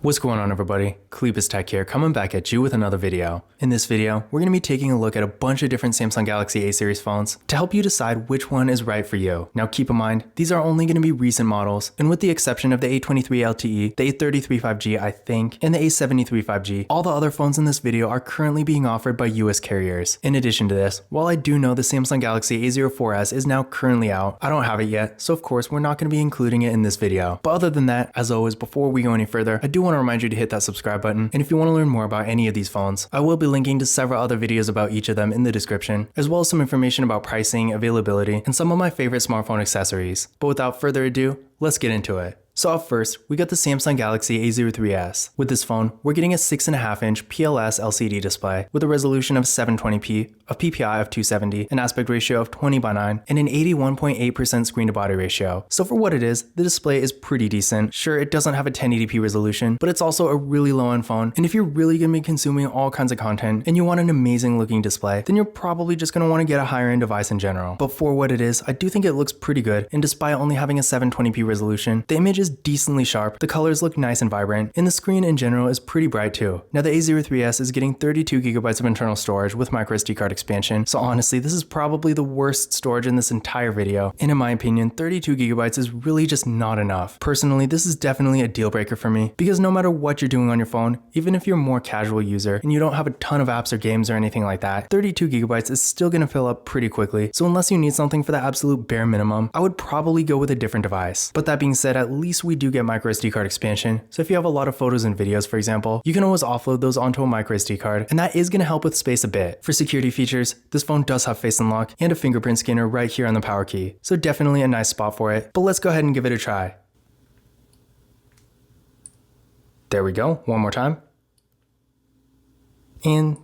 What's going on, everybody? Cleepus Tech here, coming back at you with another video. In this video, we're going to be taking a look at a bunch of different Samsung Galaxy A series phones to help you decide which one is right for you. Now keep in mind, these are only going to be recent models, and with the exception of the A23 LTE, the A33 5G I think, and the A73 5G, all the other phones in this video are currently being offered by US carriers. In addition to this, while I do know the Samsung Galaxy A04s is now currently out, I don't have it yet, so of course we're not going to be including it in this video. But other than that, as always, before we go any further, I do want to remind you to hit that subscribe button, and if you want to learn more about any of these phones, I will be linking to several other videos about each of them in the description, as well as some information about pricing, availability, and some of my favorite smartphone accessories. But without further ado, let's get into it. So up first, we got the Samsung Galaxy A03s. With this phone, we're getting a 6.5-inch PLS LCD display with a resolution of 720p, a PPI of 270, an aspect ratio of 20:9, and an 81.8% screen-to-body ratio. So for what it is, the display is pretty decent. Sure, it doesn't have a 1080p resolution, but it's also a really low-end phone, and if you're really going to be consuming all kinds of content and you want an amazing-looking display, then you're probably just going to want to get a higher-end device in general. But for what it is, I do think it looks pretty good, and despite only having a 720p resolution, the image is decently sharp, the colors look nice and vibrant, and the screen in general is pretty bright too. Now the A03s is getting 32GB of internal storage with microSD card expansion, so honestly this is probably the worst storage in this entire video, and in my opinion 32GB is really just not enough. Personally, this is definitely a deal breaker for me, because no matter what you're doing on your phone, even if you're a more casual user and you don't have a ton of apps or games or anything like that, 32GB is still going to fill up pretty quickly, so unless you need something for the absolute bare minimum, I would probably go with a different device. But that being said, at least we do get microSD card expansion, so if you have a lot of photos and videos, for example, you can always offload those onto a microSD card, and that is going to help with space a bit. For security features, this phone does have face unlock and a fingerprint scanner right here on the power key, so definitely a nice spot for it, but let's go ahead and give it a try. There we go, one more time. And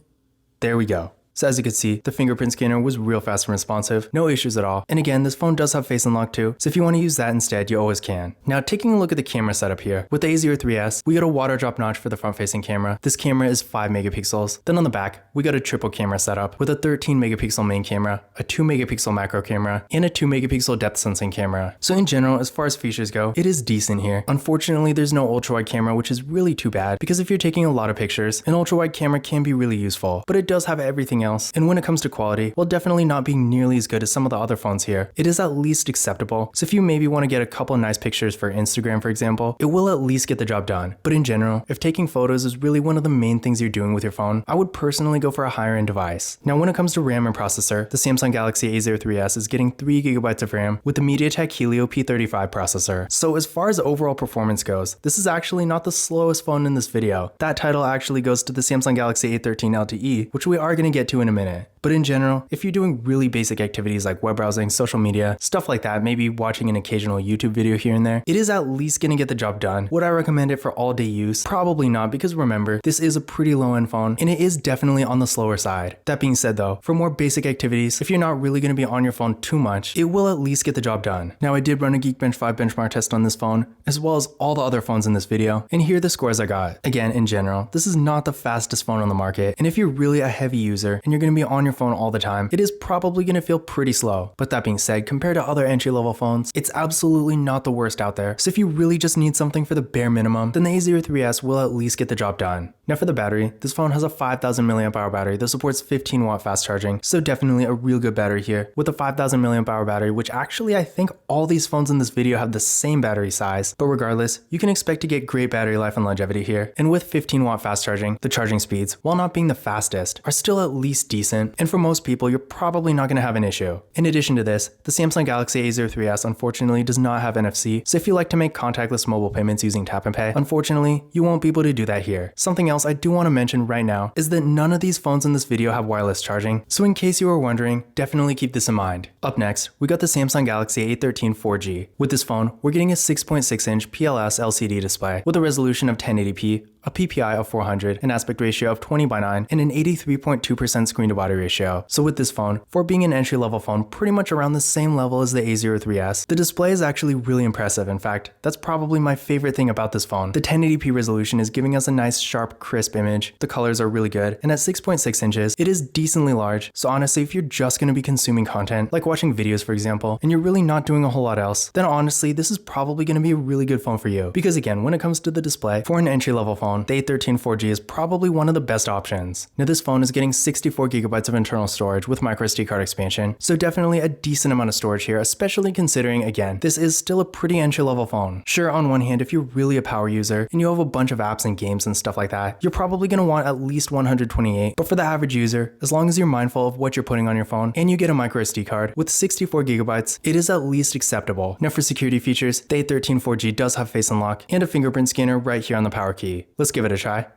there we go. So as you can see, the fingerprint scanner was real fast and responsive, no issues at all. And again, this phone does have face unlock too, so if you want to use that instead, you always can. Now taking a look at the camera setup here, with the A03s, we got a water drop notch for the front facing camera. This camera is 5 megapixels. Then on the back, we got a triple camera setup with a 13 megapixel main camera, a 2 megapixel macro camera, and a 2 megapixel depth sensing camera. So in general, as far as features go, it is decent here. Unfortunately, there's no ultra wide camera, which is really too bad, because if you're taking a lot of pictures, an ultra wide camera can be really useful, but it does have everything else, and when it comes to quality, while definitely not being nearly as good as some of the other phones here, it is at least acceptable. So if you maybe want to get a couple nice pictures for Instagram, for example, it will at least get the job done. But in general, if taking photos is really one of the main things you're doing with your phone, I would personally go for a higher end device. Now when it comes to RAM and processor, the Samsung Galaxy A03s is getting 3GB of RAM with the MediaTek Helio P35 processor. So as far as overall performance goes, this is actually not the slowest phone in this video. That title actually goes to the Samsung Galaxy A13 LTE, which we are going to get to in a minute. But in general, if you're doing really basic activities like web browsing, social media, stuff like that, maybe watching an occasional YouTube video here and there, it is at least going to get the job done. Would I recommend it for all day use? Probably not, because remember, this is a pretty low end phone and it is definitely on the slower side. That being said though, for more basic activities, if you're not really going to be on your phone too much, it will at least get the job done. Now I did run a Geekbench 5 benchmark test on this phone, as well as all the other phones in this video, and here are the scores I got. Again, in general, this is not the fastest phone on the market, and if you're really a heavy user and you're going to be on your phone all the time, it is probably going to feel pretty slow. But that being said, compared to other entry-level phones, it's absolutely not the worst out there. So if you really just need something for the bare minimum, then the A03s will at least get the job done. Now for the battery, this phone has a 5000 mAh battery that supports 15-watt fast charging, so definitely a real good battery here. With a 5000 mAh battery, which actually I think all these phones in this video have the same battery size, but regardless, you can expect to get great battery life and longevity here. And with 15-watt fast charging, the charging speeds, while not being the fastest, are still at least decent, and for most people, you're probably not going to have an issue. In addition to this, the Samsung Galaxy A03s unfortunately does not have NFC, so if you like to make contactless mobile payments using tap and pay, unfortunately, you won't be able to do that here. Something else I do want to mention right now is that none of these phones in this video have wireless charging, so in case you were wondering, definitely keep this in mind. Up next, we got the Samsung Galaxy A13 4G. With this phone, we're getting a 6.6-inch PLS LCD display with a resolution of 1080p, a PPI of 400, an aspect ratio of 20:9, and an 83.2% screen to body ratio. So with this phone, for being an entry-level phone pretty much around the same level as the A03s, the display is actually really impressive. In fact, that's probably my favorite thing about this phone. The 1080p resolution is giving us a nice, sharp, crisp image. The colors are really good, and at 6.6 inches, it is decently large. So honestly, if you're just going to be consuming content, like watching videos for example, and you're really not doing a whole lot else, then honestly, this is probably going to be a really good phone for you. Because again, when it comes to the display, for an entry-level phone, the A13 4G is probably one of the best options. Now this phone is getting 64GB of internal storage with microSD card expansion, so definitely a decent amount of storage here, especially considering, again, this is still a pretty entry-level phone. Sure, on one hand, if you're really a power user and you have a bunch of apps and games and stuff like that, you're probably going to want at least 128, but for the average user, as long as you're mindful of what you're putting on your phone and you get a microSD card with 64GB, it is at least acceptable. Now for security features, the A13 4G does have Face Unlock and a fingerprint scanner right here on the power key. Let's give it a try.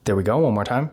There we go, one more time.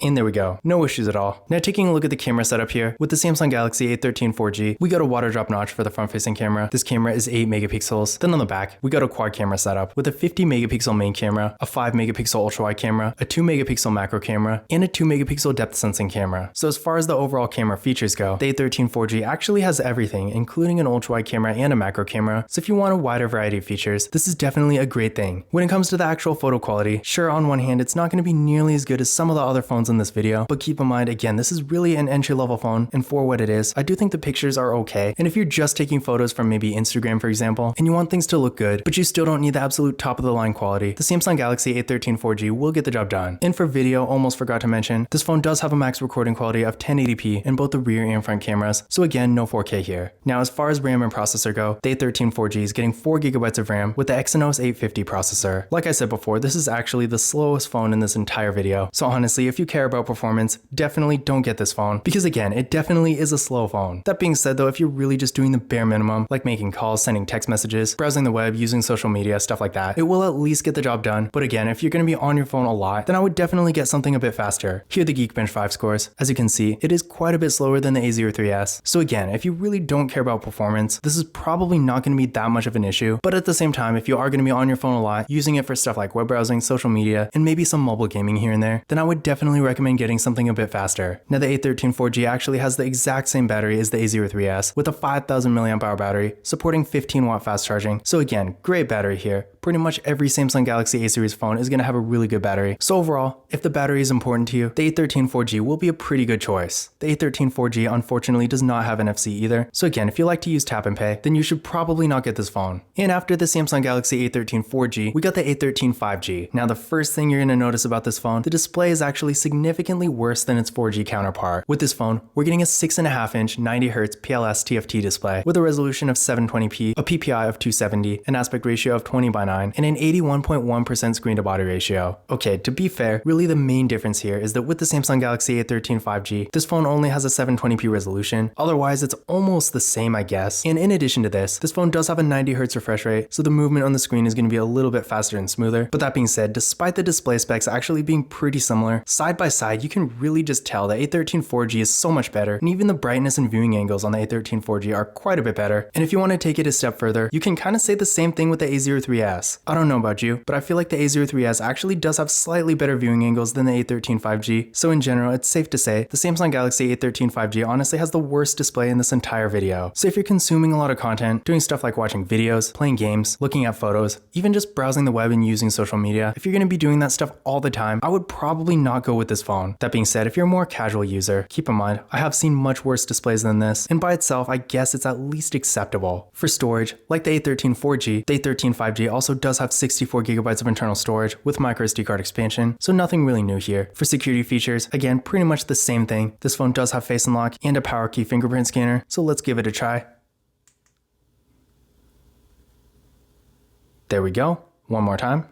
And there we go, no issues at all. Now taking a look at the camera setup here, with the Samsung Galaxy A13 4G, we got a water drop notch for the front facing camera. This camera is 8 megapixels. Then on the back, we got a quad camera setup with a 50 megapixel main camera, a 5 megapixel ultra wide camera, a 2 megapixel macro camera, and a 2 megapixel depth sensing camera. So as far as the overall camera features go, the A13 4G actually has everything, including an ultra wide camera and a macro camera. So if you want a wider variety of features, this is definitely a great thing. When it comes to the actual photo quality, sure, on one hand, it's not going to be nearly as good as some of the other phones in this video, but keep in mind, again, this is really an entry-level phone, and for what it is, I do think the pictures are okay. And if you're just taking photos from maybe Instagram, for example, and you want things to look good, but you still don't need the absolute top-of-the-line quality, the Samsung Galaxy A13 4G will get the job done. And for video, almost forgot to mention, this phone does have a max recording quality of 1080p in both the rear and front cameras, so again, no 4K here. Now, as far as RAM and processor go, the A13 4G is getting 4GB of RAM with the Exynos 850 processor. Like I said before, this is actually the slowest phone in this entire video, so honestly, if you care about performance, definitely don't get this phone, because again, it definitely is a slow phone. That being said though, if you're really just doing the bare minimum, like making calls, sending text messages, browsing the web, using social media, stuff like that, it will at least get the job done. But again, if you're going to be on your phone a lot, then I would definitely get something a bit faster. Here are the Geekbench 5 scores. As you can see, it is quite a bit slower than the A03s. So again, if you really don't care about performance, this is probably not going to be that much of an issue. But at the same time, if you are going to be on your phone a lot, using it for stuff like web browsing, social media, and maybe some mobile gaming here and there, then I would definitely recommend getting something a bit faster. Now the A13 4G actually has the exact same battery as the A03s with a 5000 mAh battery supporting 15-watt fast charging. So again, great battery here. Pretty much every Samsung Galaxy A series phone is going to have a really good battery. So overall, if the battery is important to you, the A13 4G will be a pretty good choice. The A13 4G unfortunately does not have NFC either. So again, if you like to use tap and pay, then you should probably not get this phone. And after the Samsung Galaxy A13 4G, we got the A13 5G. Now the first thing you're going to notice about this phone, the display is actually significantly worse than its 4G counterpart. With this phone, we're getting a 6.5-inch 90Hz PLS TFT display with a resolution of 720p, a PPI of 270, an aspect ratio of 20:9, and an 81.1% screen to body ratio. Okay, to be fair, really the main difference here is that with the Samsung Galaxy A13 5G, this phone only has a 720p resolution. Otherwise, it's almost the same, I guess. And in addition to this phone does have a 90Hz refresh rate, so the movement on the screen is going to be a little bit faster and smoother. But that being said, despite the display specs actually being pretty similar, side by side, you can really just tell that A13 4G is so much better, and even the brightness and viewing angles on the A13 4G are quite a bit better. And if you want to take it a step further, you can kind of say the same thing with the A03s. I don't know about you, but I feel like the A03s actually does have slightly better viewing angles than the A13 5G. So in general, it's safe to say the Samsung Galaxy A13 5G honestly has the worst display in this entire video. So if you're consuming a lot of content, doing stuff like watching videos, playing games, looking at photos, even just browsing the web and using social media, if you're going to be doing that stuff all the time, I would probably not go with this phone. That being said, if you're a more casual user, keep in mind, I have seen much worse displays than this, and by itself, I guess it's at least acceptable. For storage, like the A13 4G, the A13 5G also does have 64GB of internal storage with microSD card expansion, so nothing really new here. For security features, again, pretty much the same thing. This phone does have Face Unlock and a power key fingerprint scanner, so let's give it a try. There we go. One more time.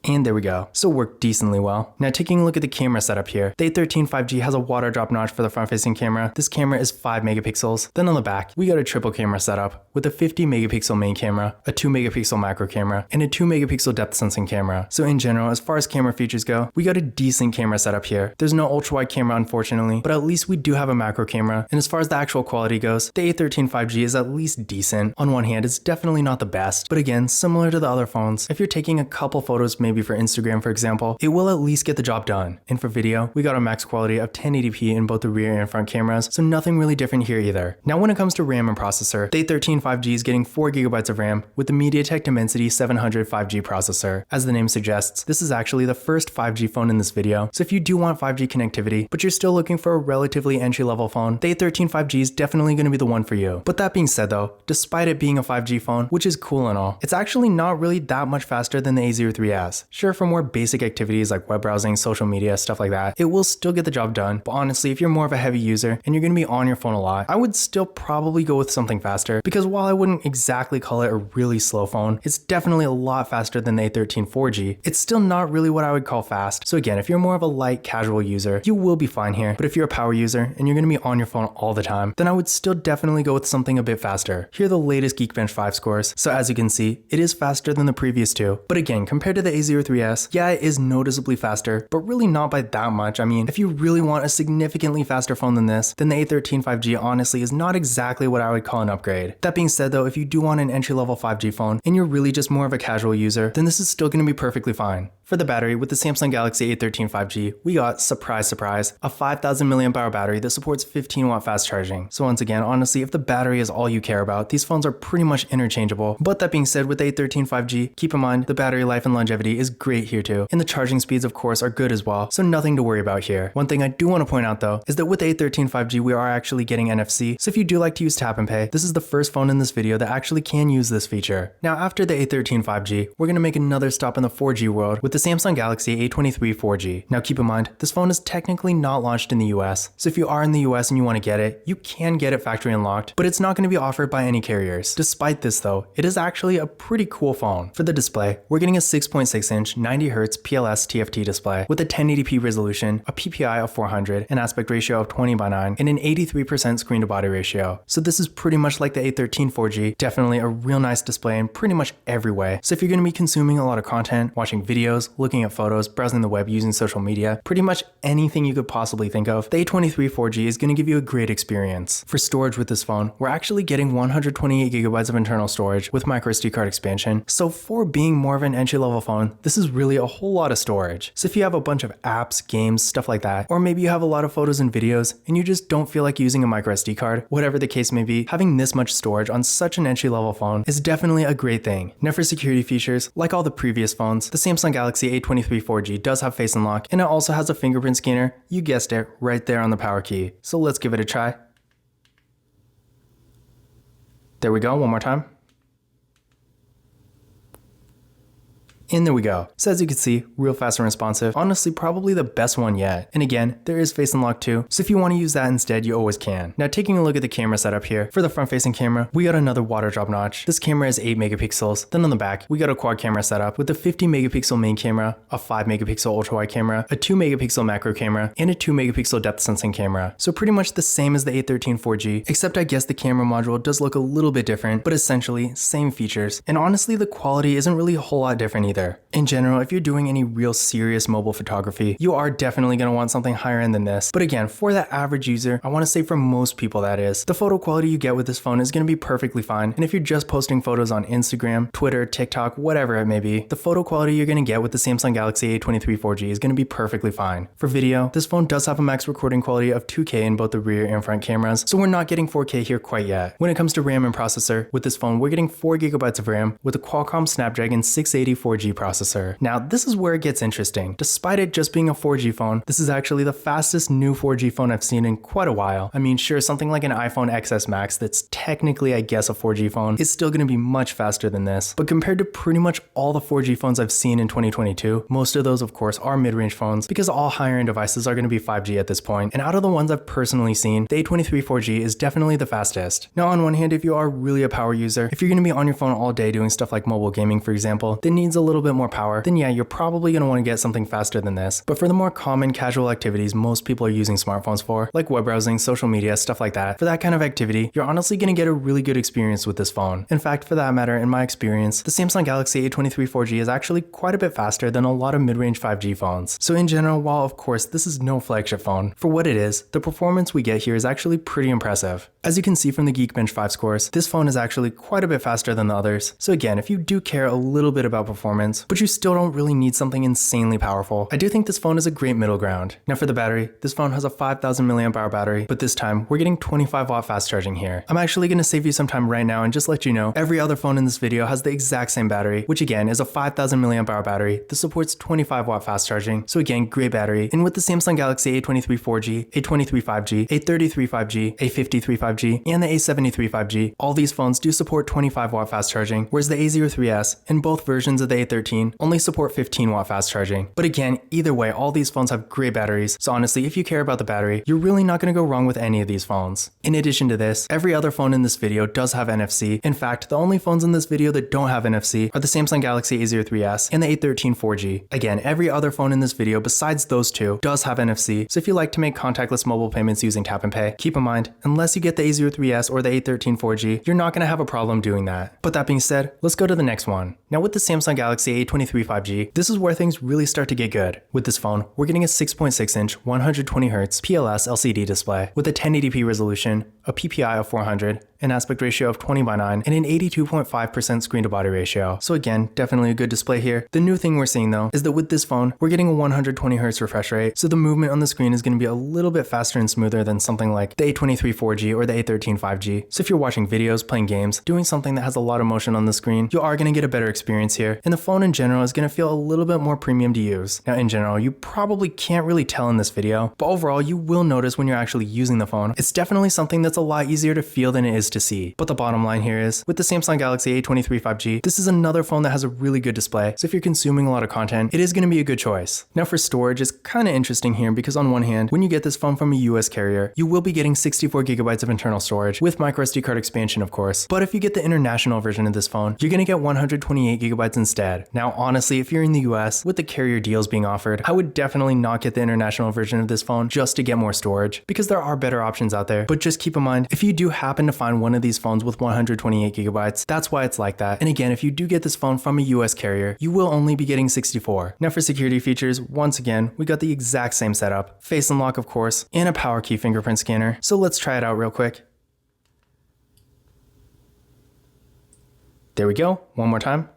And there we go. So it worked decently well. Now taking a look at the camera setup here, the A13 5G has a water drop notch for the front facing camera. This camera is 5 megapixels. Then on the back, we got a triple camera setup with a 50 megapixel main camera, a 2 megapixel macro camera, and a 2 megapixel depth sensing camera. So in general, as far as camera features go, we got a decent camera setup here. There's no ultra wide camera unfortunately, but at least we do have a macro camera. And as far as the actual quality goes, the A13 5G is at least decent. On one hand, it's definitely not the best, but again, similar to the other phones, if you're taking a couple photos maybe for Instagram for example, it will at least get the job done. And for video, we got a max quality of 1080p in both the rear and front cameras, so nothing really different here either. Now when it comes to RAM and processor, the A13 5G is getting 4GB of RAM with the MediaTek Dimensity 700 5G processor. As the name suggests, this is actually the first 5G phone in this video, so if you do want 5G connectivity, but you're still looking for a relatively entry-level phone, the A13 5G is definitely going to be the one for you. But that being said though, despite it being a 5G phone, which is cool and all, it's actually not really that much faster than the A03s. Sure, for more basic activities like web browsing, social media, stuff like that, it will still get the job done, but honestly, if you're more of a heavy user and you're going to be on your phone a lot, I would still probably go with something faster, because while I wouldn't exactly call it a really slow phone, it's definitely a lot faster than the A13 4G. It's still not really what I would call fast, so again, if you're more of a light casual user, you will be fine here, but if you're a power user and you're going to be on your phone all the time, then I would still definitely go with something a bit faster. Here are the latest Geekbench 5 scores, so as you can see, it is faster than the previous two, but again, compared to the A03s, yeah, it is noticeably faster, but really not by that much. I mean, if you really want a significantly faster phone than this, then the A13 5G honestly is not exactly what I would call an upgrade. That being said though, if you do want an entry-level 5G phone and you're really just more of a casual user, then this is still going to be perfectly fine. For the battery, with the Samsung Galaxy A13 5G, we got, surprise surprise, a 5000 mAh battery that supports 15-watt fast charging. So once again, honestly, if the battery is all you care about, these phones are pretty much interchangeable. But that being said, with the A13 5G, keep in mind the battery life and longevity is great here too, and the charging speeds of course are good as well, so nothing to worry about here. One thing I do want to point out though, is that with the A13 5G we are actually getting NFC, so if you do like to use tap and pay, this is the first phone in this video that actually can use this feature. Now after the A13 5G, we're going to make another stop in the 4G world with the Samsung Galaxy A23 4G. Now keep in mind, this phone is technically not launched in the US, so if you are in the US and you want to get it, you can get it factory unlocked, but it's not going to be offered by any carriers. Despite this though, it is actually a pretty cool phone. For the display, we're getting a 6.6-inch 90Hz PLS TFT display with a 1080p resolution, a PPI of 400, an aspect ratio of 20:9, and an 83% screen to body ratio. So this is pretty much like the A13 4G, definitely a real nice display in pretty much every way. So if you're going to be consuming a lot of content, watching videos, looking at photos, browsing the web, using social media, pretty much anything you could possibly think of, the A23 4G is going to give you a great experience. For storage with this phone, we're actually getting 128GB of internal storage with microSD card expansion. So for being more of an entry-level phone, this is really a whole lot of storage. So if you have a bunch of apps, games, stuff like that, or maybe you have a lot of photos and videos and you just don't feel like using a microSD card, whatever the case may be, having this much storage on such an entry-level phone is definitely a great thing. Now for security features, like all the previous phones, the Samsung Galaxy A23 4G does have Face Unlock, and it also has a fingerprint scanner, you guessed it, right there on the power key. So let's give it a try. There we go, one more time. And there we go. So as you can see, real fast and responsive. Honestly, probably the best one yet. And again, there is Face Unlock too, so if you want to use that instead, you always can. Now taking a look at the camera setup here, for the front facing camera, we got another water drop notch. This camera is 8 megapixels. Then on the back, we got a quad camera setup with a 50 megapixel main camera, a 5 megapixel ultra wide camera, a 2 megapixel macro camera, and a 2 megapixel depth sensing camera. So pretty much the same as the A13 4G, except I guess the camera module does look a little bit different, but essentially same features. And honestly, the quality isn't really a whole lot different either. In general, if you're doing any real serious mobile photography, you are definitely going to want something higher end than this. But again, for that average user, I want to say for most people that is, the photo quality you get with this phone is going to be perfectly fine. And if you're just posting photos on Instagram, Twitter, TikTok, whatever it may be, the photo quality you're going to get with the Samsung Galaxy A23 4G is going to be perfectly fine. For video, this phone does have a max recording quality of 2K in both the rear and front cameras, so we're not getting 4K here quite yet. When it comes to RAM and processor, with this phone, we're getting 4GB of RAM with a Qualcomm Snapdragon 680 4G processor. Now, this is where it gets interesting. Despite it just being a 4G phone, this is actually the fastest new 4G phone I've seen in quite a while. I mean, sure, something like an iPhone XS Max that's technically, I guess, a 4G phone is still going to be much faster than this. But compared to pretty much all the 4G phones I've seen in 2022, most of those, of course, are mid-range phones because all higher-end devices are going to be 5G at this point. And out of the ones I've personally seen, the A23 4G is definitely the fastest. Now, on one hand, if you are really a power user, if you're going to be on your phone all day doing stuff like mobile gaming, for example, that needs a little little bit more power, then yeah, you're probably going to want to get something faster than this. But for the more common casual activities most people are using smartphones for, like web browsing, social media, stuff like that, for that kind of activity, you're honestly going to get a really good experience with this phone. In fact, for that matter, in my experience, the Samsung Galaxy A23 4G is actually quite a bit faster than a lot of mid-range 5G phones. So in general, while of course this is no flagship phone, for what it is, the performance we get here is actually pretty impressive. As you can see from the Geekbench 5 scores, this phone is actually quite a bit faster than the others. So again, if you do care a little bit about performance, but you still don't really need something insanely powerful, I do think this phone is a great middle ground. Now for the battery, this phone has a 5000 mAh battery, but this time we're getting 25 watt fast charging here. I'm actually going to save you some time right now and just let you know every other phone in this video has the exact same battery, which again is a 5000 mAh battery that supports 25 watt fast charging. So again, great battery. And with the Samsung Galaxy A23 4G, A23 5G, A33 5G, A53 5G, and the A73 5G, all these phones do support 25 watt fast charging, whereas the A03s and both versions of the A13 only support 15 watt fast charging. But again, either way, all these phones have great batteries, so honestly, if you care about the battery, you're really not going to go wrong with any of these phones. In addition to this, every other phone in this video does have NFC. In fact, the only phones in this video that don't have NFC are the Samsung Galaxy A03s and the A13 4G. Again, every other phone in this video besides those two does have NFC, so if you like to make contactless mobile payments using Tap and Pay, keep in mind, unless you get the A03s or the A13 4G, you're not going to have a problem doing that. But that being said, let's go to the next one. Now with the Samsung Galaxy A23 5G, this is where things really start to get good. With this phone, we're getting a 6.6-inch 120Hz PLS LCD display with a 1080p resolution, a PPI of 400, an aspect ratio of 20:9, and an 82.5% screen-to-body ratio. So again, definitely a good display here. The new thing we're seeing though is that with this phone, we're getting a 120Hz refresh rate, so the movement on the screen is going to be a little bit faster and smoother than something like the A23 4G or the A13 5G. So if you're watching videos, playing games, doing something that has a lot of motion on the screen, you are going to get a better experience here, and the phone in general is going to feel a little bit more premium to use. Now in general, you probably can't really tell in this video, but overall you will notice when you're actually using the phone, it's definitely something that's a lot easier to feel than it is to see. But the bottom line here is, with the Samsung Galaxy A23 5G, this is another phone that has a really good display, so if you're consuming a lot of content, it is going to be a good choice. Now for storage, it's kind of interesting here because on one hand, when you get this phone from a US carrier, you will be getting 64GB of internal storage, with microSD card expansion of course, but if you get the international version of this phone, you're going to get 128GB instead. Now honestly, if you're in the US, with the carrier deals being offered, I would definitely not get the international version of this phone just to get more storage, because there are better options out there. But just keep in mind, if you do happen to find one of these phones with 128GB, that's why it's like that. And again, if you do get this phone from a US carrier, you will only be getting 64. Now for security features, once again, we got the exact same setup. Face unlock of course, and a power key fingerprint scanner. So let's try it out real quick. There we go, one more time.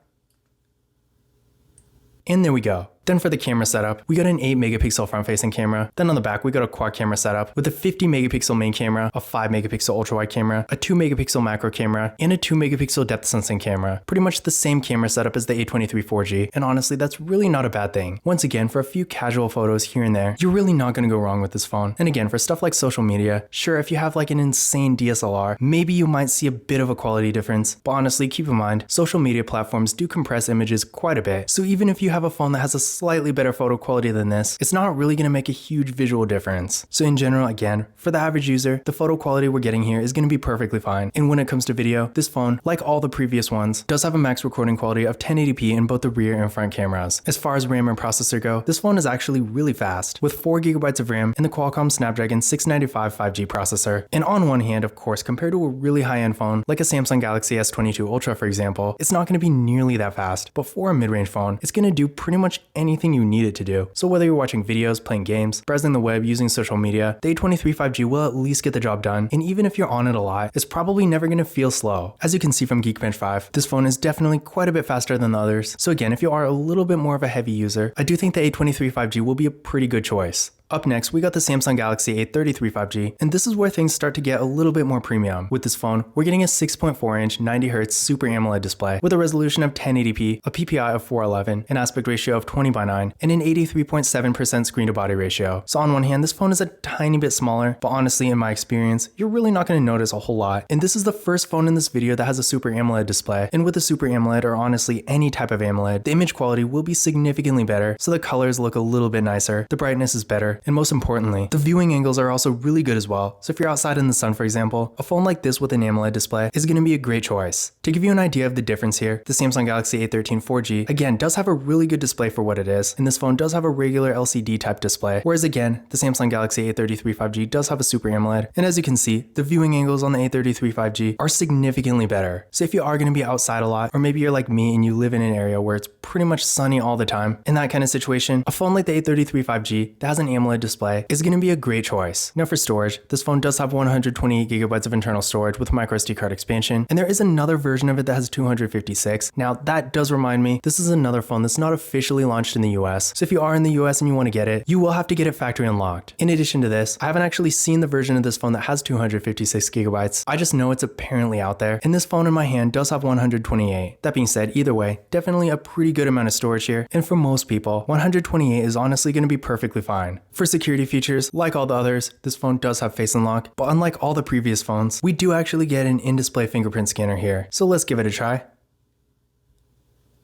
And there we go. Then for the camera setup, we got an 8MP front-facing camera. Then on the back, we got a quad camera setup with a 50MP main camera, a 5MP ultra-wide camera, a 2MP macro camera, and a 2MP depth sensing camera. Pretty much the same camera setup as the A23 4G, and honestly, that's really not a bad thing. Once again, for a few casual photos here and there, you're really not going to go wrong with this phone. And again, for stuff like social media, sure, if you have like an insane DSLR, maybe you might see a bit of a quality difference, but honestly, keep in mind, social media platforms do compress images quite a bit, so even if you have a phone that has a slightly better photo quality than this, it's not really going to make a huge visual difference. So in general, again, for the average user, the photo quality we're getting here is going to be perfectly fine. And when it comes to video, this phone, like all the previous ones, does have a max recording quality of 1080p in both the rear and front cameras. As far as RAM and processor go, this phone is actually really fast, with 4GB of RAM and the Qualcomm Snapdragon 695 5G processor. And on one hand, of course, compared to a really high-end phone, like a Samsung Galaxy S22 Ultra for example, it's not going to be nearly that fast, but for a mid-range phone, it's going to do pretty much anything you need it to do. So whether you're watching videos, playing games, browsing the web, using social media, the A23 5G will at least get the job done, and even if you're on it a lot, it's probably never going to feel slow. As you can see from Geekbench 5, this phone is definitely quite a bit faster than the others. So again, if you are a little bit more of a heavy user, I do think the A23 5G will be a pretty good choice. Up next, we got the Samsung Galaxy A33 5G, and this is where things start to get a little bit more premium. With this phone, we're getting a 6.4-inch 90Hz Super AMOLED display with a resolution of 1080p, a PPI of 411, an aspect ratio of 20:9, and an 83.7% screen-to-body ratio. So on one hand, this phone is a tiny bit smaller, but honestly, in my experience, you're really not going to notice a whole lot. And this is the first phone in this video that has a Super AMOLED display, and with a Super AMOLED, or honestly any type of AMOLED, the image quality will be significantly better, so the colors look a little bit nicer, the brightness is better, And most importantly, the viewing angles are also really good as well. So if you're outside in the sun, for example, a phone like this with an AMOLED display is going to be a great choice. To give you an idea of the difference here, the Samsung Galaxy A13 4G again does have a really good display for what it is, and this phone does have a regular LCD type display, whereas again, the Samsung Galaxy A33 5G does have a Super AMOLED, and as you can see, the viewing angles on the A33 5G are significantly better. So if you are going to be outside a lot, or maybe you're like me and you live in an area where it's pretty much sunny all the time, in that kind of situation, a phone like the A33 5G that has an AMOLED display is going to be a great choice. Now for storage, this phone does have 128GB of internal storage with microSD card expansion, and there is another version of it that has 256. Now that does remind me, this is another phone that's not officially launched in the US, so if you are in the US and you want to get it, you will have to get it factory unlocked. In addition to this, I haven't actually seen the version of this phone that has 256GB, I just know it's apparently out there, and this phone in my hand does have 128. That being said, either way, definitely a pretty good amount of storage here, and for most people, 128 is honestly going to be perfectly fine. For security features, like all the others, this phone does have Face Unlock, but unlike all the previous phones, we do actually get an in-display fingerprint scanner here, so let's give it a try.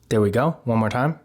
There we go, one more time.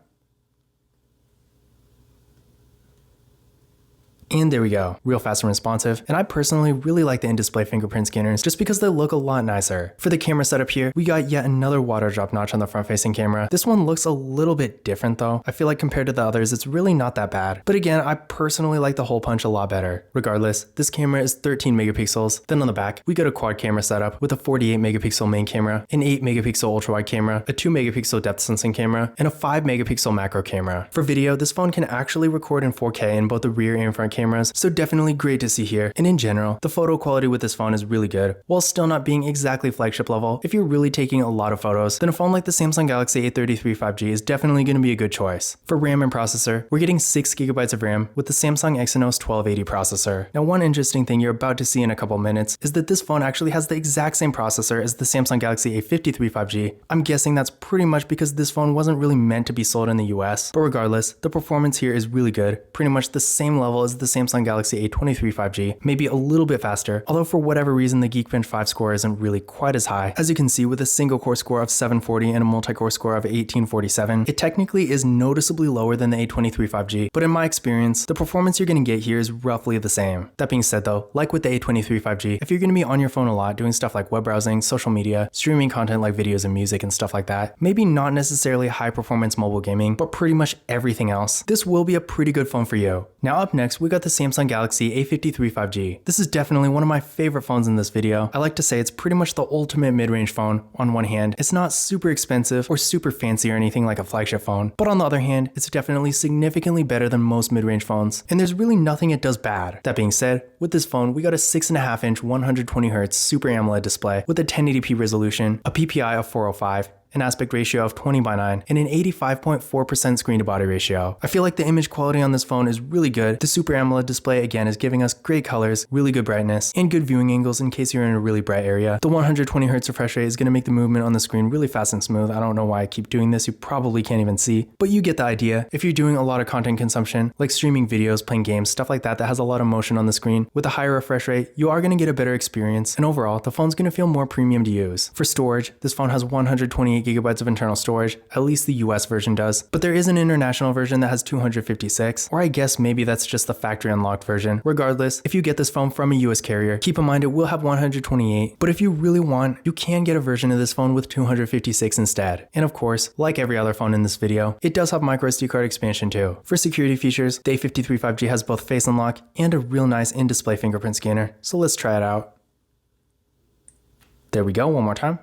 And there we go, real fast and responsive, and I personally really like the in-display fingerprint scanners just because they look a lot nicer. For the camera setup here, we got yet another water drop notch on the front-facing camera. This one looks a little bit different though. I feel like compared to the others, it's really not that bad. But again, I personally like the hole punch a lot better. Regardless, this camera is 13 megapixels. Then on the back, we got a quad camera setup with a 48 megapixel main camera, an 8 megapixel ultra-wide camera, a 2 megapixel depth sensing camera, and a 5 megapixel macro camera. For video, this phone can actually record in 4K in both the rear and front cameras, so definitely great to see here. And in general, the photo quality with this phone is really good, while still not being exactly flagship level. If you're really taking a lot of photos, then a phone like the Samsung Galaxy A33 5G is definitely going to be a good choice. For RAM and processor, we're getting 6GB of RAM with the Samsung Exynos 1280 processor. Now one interesting thing you're about to see in a couple minutes is that this phone actually has the exact same processor as the Samsung Galaxy A53 5G. I'm guessing that's pretty much because this phone wasn't really meant to be sold in the US, but regardless, the performance here is really good, pretty much the same level as the Samsung Galaxy A23 5G, maybe a little bit faster, although for whatever reason the Geekbench 5 score isn't really quite as high. As you can see, with a single core score of 740 and a multi-core score of 1847, it technically is noticeably lower than the A23 5G, but in my experience, the performance you're going to get here is roughly the same. That being said though, like with the A23 5G, if you're going to be on your phone a lot doing stuff like web browsing, social media, streaming content like videos and music and stuff like that, maybe not necessarily high performance mobile gaming, but pretty much everything else, this will be a pretty good phone for you. Now up next, we got the Samsung Galaxy A53 5G. This is definitely one of my favorite phones in this video. I like to say it's pretty much the ultimate mid-range phone. On one hand, it's not super expensive or super fancy or anything like a flagship phone, but on the other hand, it's definitely significantly better than most mid-range phones, and there's really nothing it does bad. That being said, with this phone, we got a 6.5-inch 120Hz Super AMOLED display with a 1080p resolution, a PPI of 405, an aspect ratio of 20:9, and an 85.4% screen to body ratio. I feel like the image quality on this phone is really good. The Super AMOLED display again is giving us great colors, really good brightness, and good viewing angles in case you're in a really bright area. The 120Hz refresh rate is going to make the movement on the screen really fast and smooth. I don't know why I keep doing this, you probably can't even see, but you get the idea. If you're doing a lot of content consumption, like streaming videos, playing games, stuff like that has a lot of motion on the screen, with a higher refresh rate, you are going to get a better experience, and overall, the phone's going to feel more premium to use. For storage, this phone has 128GB of internal storage, at least the US version does, but there is an international version that has 256, or I guess maybe that's just the factory unlocked version. Regardless, if you get this phone from a US carrier, keep in mind it will have 128, but if you really want, you can get a version of this phone with 256 instead. And of course, like every other phone in this video, it does have microSD card expansion too. For security features, the A53 5G has both Face Unlock and a real nice in-display fingerprint scanner, so let's try it out. There we go, one more time.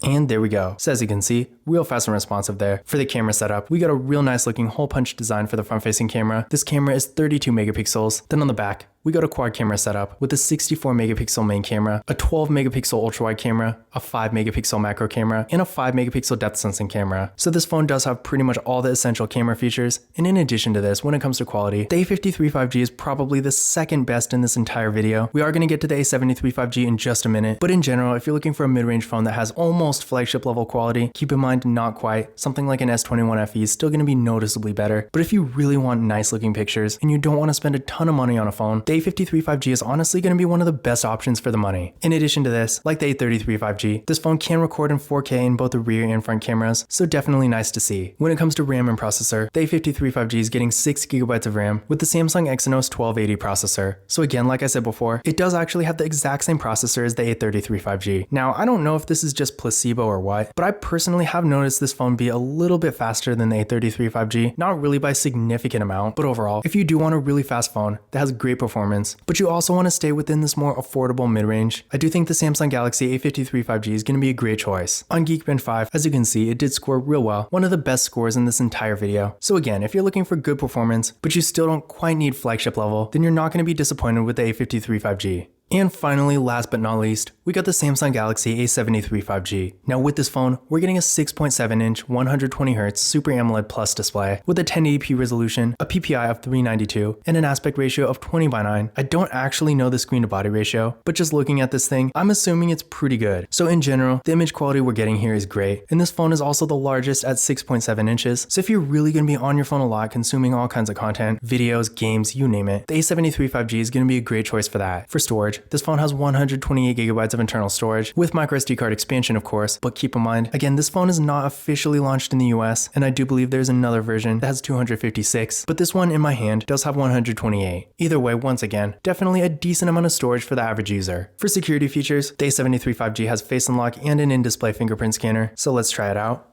And there we go. So as you can see, real fast and responsive there. For the camera setup, we got a real nice looking hole punch design for the front facing camera. This camera is 32 megapixels. Then on the back, we got a quad camera setup with a 64 megapixel main camera, a 12 megapixel ultra wide camera, a 5 megapixel macro camera, and a 5 megapixel depth sensing camera. So this phone does have pretty much all the essential camera features. And in addition to this, when it comes to quality, the A53 5G is probably the second best in this entire video. We are going to get to the A73 5G in just a minute, but in general, if you're looking for a mid-range phone that has almost flagship level quality, keep in mind not quite. Something like an S21 FE is still going to be noticeably better, but if you really want nice looking pictures and you don't want to spend a ton of money on a phone, the the A53 5G is honestly going to be one of the best options for the money. In addition to this, like the A33 5G, this phone can record in 4K in both the rear and front cameras, so definitely nice to see. When it comes to RAM and processor, the A53 5G is getting 6GB of RAM with the Samsung Exynos 1280 processor. So again, like I said before, it does actually have the exact same processor as the A33 5G. Now, I don't know if this is just placebo or what, but I personally have noticed this phone be a little bit faster than the A33 5G, not really by a significant amount, but overall, if you do want a really fast phone that has great performance, but you also want to stay within this more affordable mid-range, I do think the Samsung Galaxy A53 5G is going to be a great choice. On Geekbench 5, as you can see, it did score real well, one of the best scores in this entire video. So again, if you're looking for good performance, but you still don't quite need flagship level, then you're not going to be disappointed with the A53 5G. And finally, last but not least, we got the Samsung Galaxy A73 5G. Now with this phone, we're getting a 6.7-inch 120Hz Super AMOLED Plus display with a 1080p resolution, a PPI of 392, and an aspect ratio of 20:9. I don't actually know the screen to body ratio, but just looking at this thing, I'm assuming it's pretty good. So in general, the image quality we're getting here is great, and this phone is also the largest at 6.7 inches, so if you're really going to be on your phone a lot consuming all kinds of content, videos, games, you name it, the A73 5G is going to be a great choice for that. For storage, this phone has 128GB of internal storage, with microSD card expansion of course, but keep in mind, again, this phone is not officially launched in the US, and I do believe there's another version that has 256, but this one in my hand does have 128. Either way, once again, definitely a decent amount of storage for the average user. For security features, the A73 5G has Face Unlock and an in-display fingerprint scanner, so let's try it out.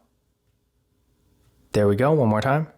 There we go, one more time.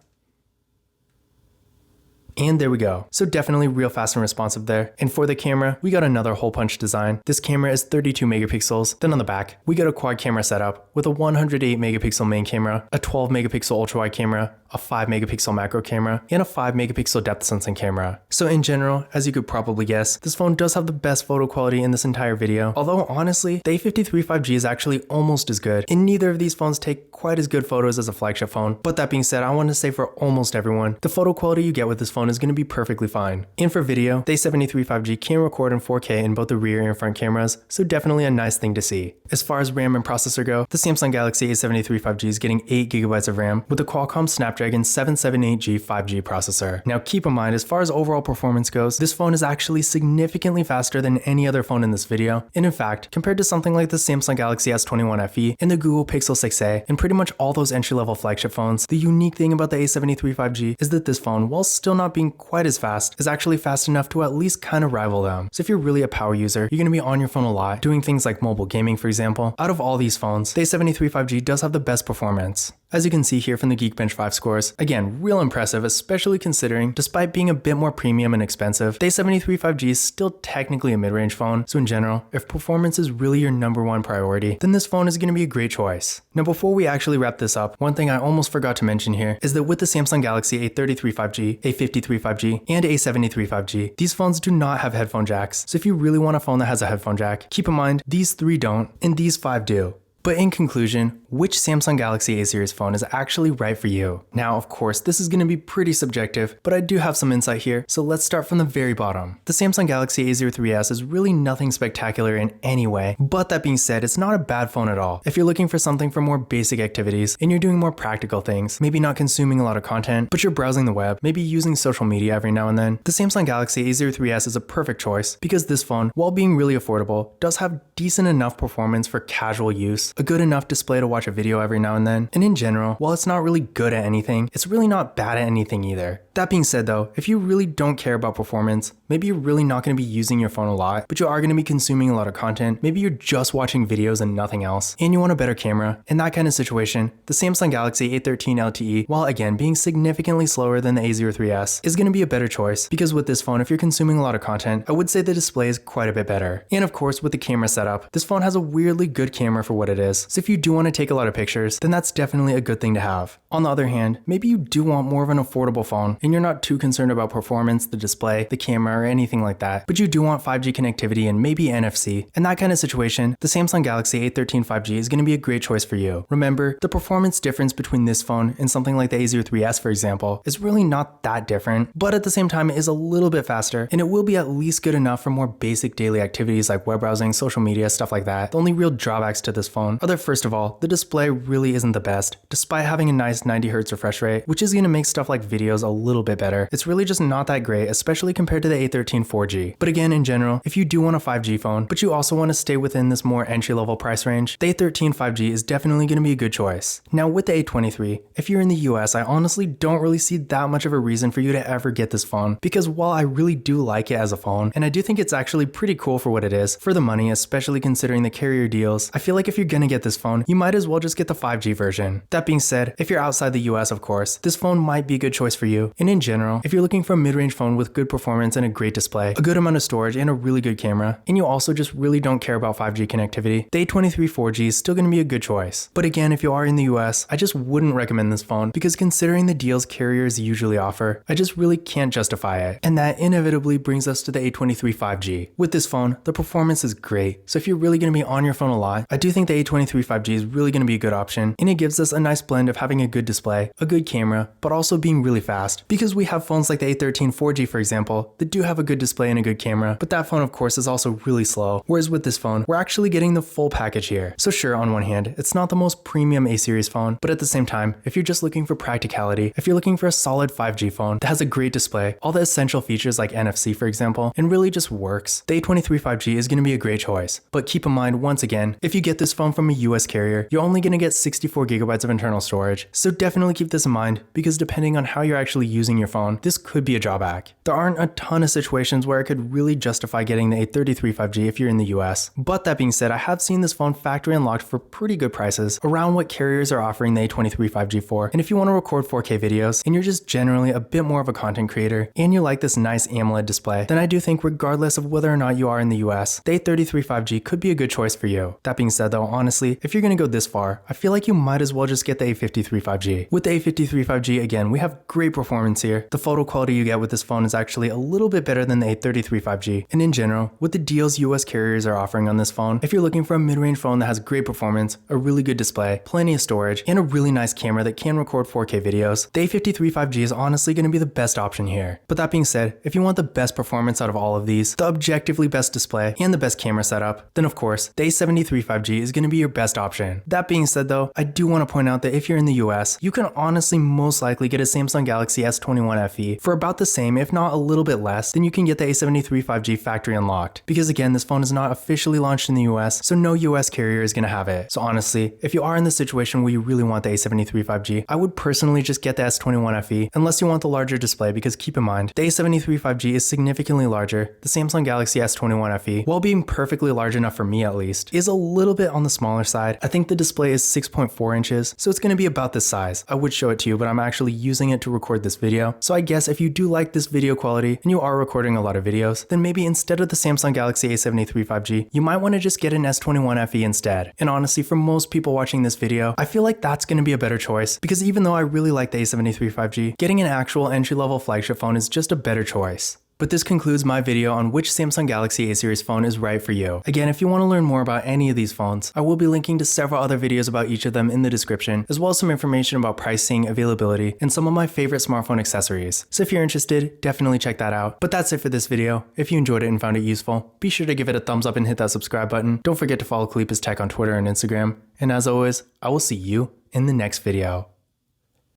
And there we go. So definitely real fast and responsive there. And for the camera, we got another hole punch design. This camera is 32 megapixels. Then on the back, we got a quad camera setup with a 108 megapixel main camera, a 12 megapixel ultra wide camera, a 5 megapixel macro camera, and a 5 megapixel depth sensing camera. So in general, as you could probably guess, this phone does have the best photo quality in this entire video. Although honestly, the A53 5G is actually almost as good, and neither of these phones take quite as good photos as a flagship phone. But that being said, I want to say for almost everyone, the photo quality you get with this phone is going to be perfectly fine. And for video, the A73 5G can record in 4K in both the rear and front cameras, so definitely a nice thing to see. As far as RAM and processor go, the Samsung Galaxy A73 5G is getting 8GB of RAM with a Qualcomm Snapdragon 778G 5G processor. Now keep in mind, as far as overall performance goes, this phone is actually significantly faster than any other phone in this video, and in fact, compared to something like the Samsung Galaxy S21 FE and the Google Pixel 6a, and pretty much all those entry-level flagship phones, the unique thing about the A73 5G is that this phone, while still not being quite as fast, is actually fast enough to at least kind of rival them. So if you're really a power user, you're going to be on your phone a lot, doing things like mobile gaming for example. Out of all these phones, the A73 5G does have the best performance. As you can see here from the Geekbench 5 scores, again, real impressive, especially considering, despite being a bit more premium and expensive, the A73 5G is still technically a mid-range phone, so in general, if performance is really your #1 priority, then this phone is going to be a great choice. Now before we actually wrap this up, one thing I almost forgot to mention here is that with the Samsung Galaxy A33 5G, A53 5G, and A73 5G, these phones do not have headphone jacks, so if you really want a phone that has a headphone jack, keep in mind, these 3 don't, and these 5 do. But in conclusion, which Samsung Galaxy A series phone is actually right for you? Now, of course, this is going to be pretty subjective, but I do have some insight here, so let's start from the very bottom. The Samsung Galaxy A03s is really nothing spectacular in any way, but that being said, it's not a bad phone at all. If you're looking for something for more basic activities, and you're doing more practical things, maybe not consuming a lot of content, but you're browsing the web, maybe using social media every now and then, the Samsung Galaxy A03s is a perfect choice, because this phone, while being really affordable, does have decent enough performance for casual use, a good enough display to watch a video every now and then, and in general, while it's not really good at anything, it's really not bad at anything either. That being said though, if you really don't care about performance, maybe you're really not going to be using your phone a lot, but you are going to be consuming a lot of content, maybe you're just watching videos and nothing else, and you want a better camera, in that kind of situation, the Samsung Galaxy A13 LTE, while again being significantly slower than the A03s, is going to be a better choice, because with this phone, if you're consuming a lot of content, I would say the display is quite a bit better. And of course, with the camera setup, this phone has a weirdly good camera for what it is, so if you do want to take a lot of pictures, then that's definitely a good thing to have. On the other hand, maybe you do want more of an affordable phone, and you're not too concerned about performance, the display, the camera, or anything like that, but you do want 5G connectivity and maybe NFC. In that kind of situation, the Samsung Galaxy A13 5G is going to be a great choice for you. Remember, the performance difference between this phone and something like the A03s, for example, is really not that different, but at the same time, it is a little bit faster, and it will be at least good enough for more basic daily activities like web browsing, social media, stuff like that. The only real drawbacks to this phone are that, first of all, the display really isn't the best, despite having a nice 90Hz refresh rate, which is going to make stuff like videos a little little bit better. It's really just not that great, especially compared to the A13 4G. But again, in general, if you do want a 5G phone, but you also want to stay within this more entry-level price range, the A13 5G is definitely going to be a good choice. Now with the A23, if you're in the US, I honestly don't really see that much of a reason for you to ever get this phone, because while I really do like it as a phone, and I do think it's actually pretty cool for what it is, for the money, especially considering the carrier deals, I feel like if you're gonna get this phone, you might as well just get the 5G version. That being said, if you're outside the US, of course, this phone might be a good choice for you. And in general, if you're looking for a mid-range phone with good performance and a great display, a good amount of storage, and a really good camera, and you also just really don't care about 5G connectivity, the A23 4G is still gonna be a good choice. But again, if you are in the US, I just wouldn't recommend this phone, because considering the deals carriers usually offer, I just really can't justify it. And that inevitably brings us to the A23 5G. With this phone, the performance is great, so if you're really going to be on your phone a lot, I do think the A23 5G is really going to be a good option, and it gives us a nice blend of having a good display, a good camera, but also being really fast. Because we have phones like the A13 4G, for example, that do have a good display and a good camera, but that phone of course is also really slow, whereas with this phone, we're actually getting the full package here. So sure, on one hand, it's not the most premium A-series phone, but at the same time, if you're just looking for practicality, if you're looking for a solid 5G phone that has a great display, all the essential features like NFC for example, and really just works, the A23 5G is going to be a great choice. But keep in mind, once again, if you get this phone from a US carrier, you're only going to get 64 gigabytes of internal storage, so definitely keep this in mind, because depending on how you're actually using your phone, this could be a drawback. There aren't a ton of situations where it could really justify getting the A33 5G if you're in the US, but that being said, I have seen this phone factory unlocked for pretty good prices, around what carriers are offering the A23 5G for, and if you want to record 4K videos, and you're just generally a bit more of a content creator, and you like this nice AMOLED display, then I do think regardless of whether or not you are in the US, the A33 5G could be a good choice for you. That being said though, honestly, if you're going to go this far, I feel like you might as well just get the A53 5G. With the A53 5G, again, we have great performance here. The photo quality you get with this phone is actually a little bit better than the A33 5G, and in general, with the deals US carriers are offering on this phone, if you're looking for a mid-range phone that has great performance, a really good display, plenty of storage, and a really nice camera that can record 4K videos, the A53 5G is honestly going to be the best option here. But that being said, if you want the best performance out of all of these, the objectively best display, and the best camera setup, then of course, the A73 5G is going to be your best option. That being said though, I do want to point out that if you're in the US, you can honestly most likely get a Samsung Galaxy S21 FE for about the same, if not a little bit less, than you can get the A73 5G factory unlocked. Because again, this phone is not officially launched in the US, so no US carrier is going to have it. So honestly, if you are in the situation where you really want the A73 5G, I would personally just get the S21 FE, unless you want the larger display, because keep in mind, the A73 5G is significantly larger. The Samsung Galaxy S21 FE, while being perfectly large enough for me at least, is a little bit on the smaller side. I think the display is 6.4 inches, so it's going to be about this size. I would show it to you, but I'm actually using it to record this video. So I guess if you do like this video quality, and you are recording a lot of videos, then maybe instead of the Samsung Galaxy A73 5G, you might want to just get an S21 FE instead. And honestly, for most people watching this video, I feel like that's going to be a better choice, because even though I really like the A73 5G, getting an actual entry-level flagship phone is just a better choice. But this concludes my video on which Samsung Galaxy A-series phone is right for you. Again, if you want to learn more about any of these phones, I will be linking to several other videos about each of them in the description, as well as some information about pricing, availability, and some of my favorite smartphone accessories. So if you're interested, definitely check that out. But that's it for this video. If you enjoyed it and found it useful, be sure to give it a thumbs up and hit that subscribe button. Don't forget to follow Kalipis Tech on Twitter and Instagram. And as always, I will see you in the next video.